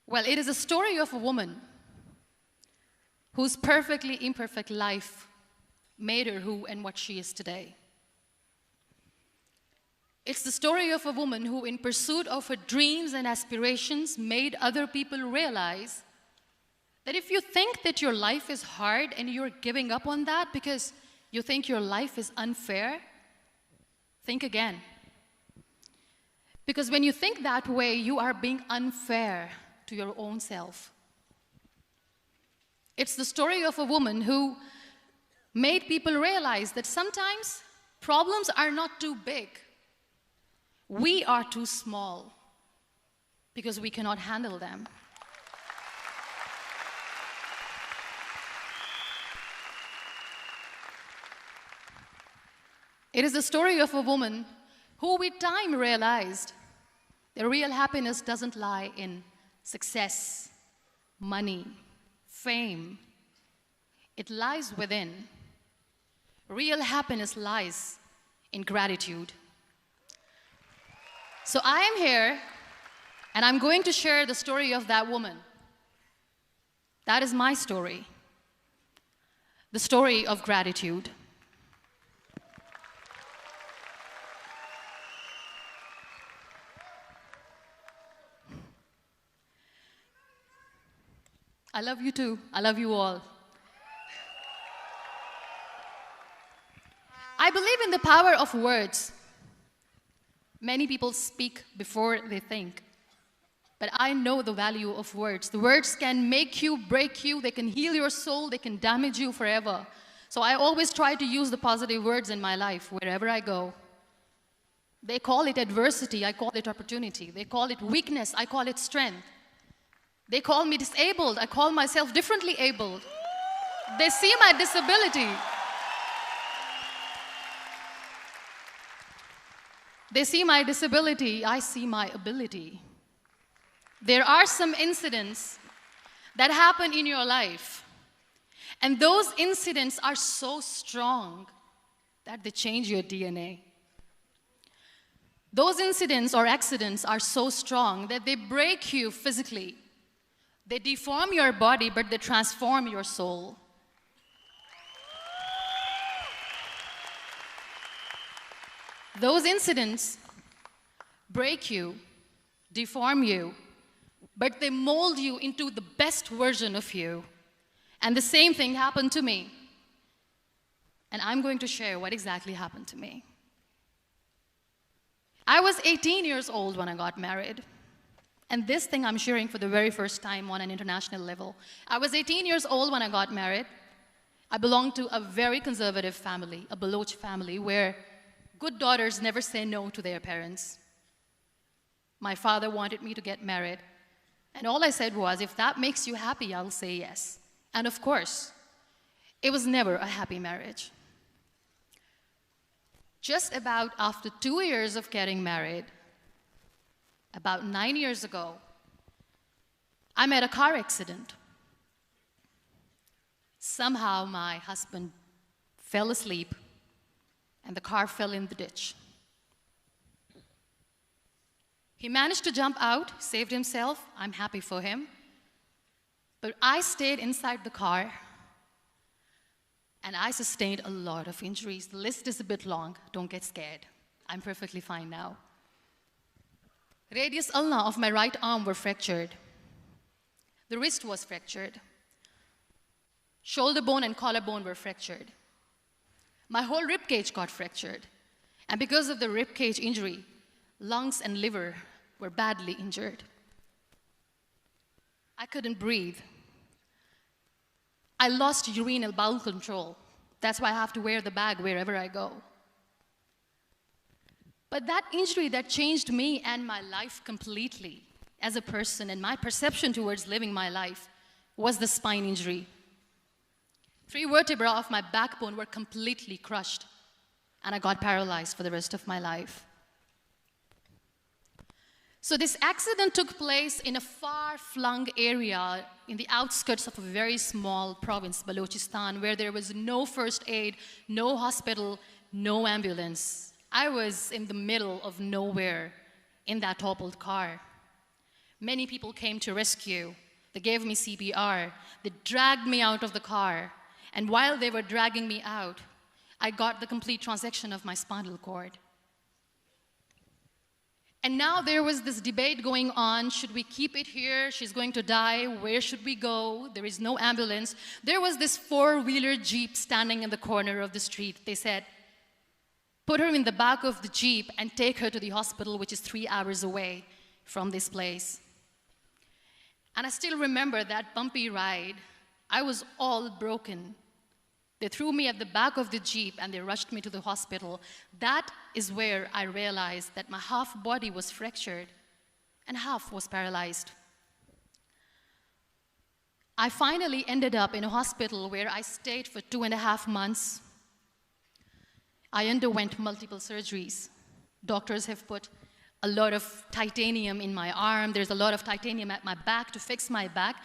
Well, it is a story of a woman whose perfectly imperfect life made her who and what she is today. It's the story of a woman who, in pursuit of her dreams and aspirations, made other people realize that if you think that your life is hard and you're giving up on that because you think your life is unfair, think again. Because when you think that way, you are being unfair to your own self. It's the story of a woman who made people realize that sometimes problems are not too big. We are too small because we cannot handle them. It is the story of a woman who with time realized that real happiness doesn't lie in success, money, fame. It lies within. Real happiness lies in gratitude. So I am here, and I'm going to share the story of that woman. That is my story. The story of gratitude. I love you too. I love you all. I believe in the power of words. Many people speak before they think. But I know the value of words. The words can make you, break you, they can heal your soul, they can damage you forever. So I always try to use the positive words in my life wherever I go. They call it adversity, I call it opportunity. They call it weakness, I call it strength. They call me disabled, I call myself differently abled. They see my disability. They see my disability, I see my ability. There are some incidents that happen in your life, and those incidents are so strong that they change your DNA. Those incidents or accidents are so strong that they break you physically. They deform your body, but they transform your soul. Those incidents break you, deform you, but they mold you into the best version of you. And the same thing happened to me. And I'm going to share what exactly happened to me. I was 18 years old when I got married. And this thing I'm sharing for the very first time on an international level. I was 18 years old when I got married. I belonged to a very conservative family, a Baloch family, where good daughters never say no to their parents. My father wanted me to get married. And all I said was, if that makes you happy, I'll say yes. And of course, it was never a happy marriage. Just about after 2 years of getting married, about 9 years ago, I met a car accident. Somehow my husband fell asleep and the car fell in the ditch. He managed to jump out, saved himself. I'm happy for him. But I stayed inside the car and I sustained a lot of injuries. The list is a bit long. Don't get scared. I'm perfectly fine now. Radius ulna of my right arm were fractured. The wrist was fractured. Shoulder bone and collarbone were fractured. My whole rib cage got fractured. And because of the rib cage injury, lungs and liver were badly injured. I couldn't breathe. I lost urinary bowel control. That's why I have to wear the bag wherever I go. But that injury that changed me and my life completely as a person and my perception towards living my life was the spine injury. 3 vertebrae of my backbone were completely crushed and I got paralyzed for the rest of my life. So this accident took place in a far-flung area in the outskirts of a very small province, Balochistan, where there was no first aid, no hospital, no ambulance. I was in the middle of nowhere in that toppled car. Many people came to rescue. They gave me CPR. They dragged me out of the car. And while they were dragging me out, I got the complete transection of my spinal cord. And now there was this debate going on, should we keep it here? She's going to die, where should we go? There is no ambulance. There was this four-wheeler Jeep standing in the corner of the street. They said, put her in the back of the Jeep and take her to the hospital, which is 3 hours away from this place. And I still remember that bumpy ride. I was all broken. They threw me at the back of the Jeep and they rushed me to the hospital. That is where I realized that my half body was fractured and half was paralyzed. I finally ended up in a hospital where I stayed for 2.5 months. I underwent multiple surgeries. Doctors have put a lot of titanium in my arm. There's a lot of titanium at my back to fix my back.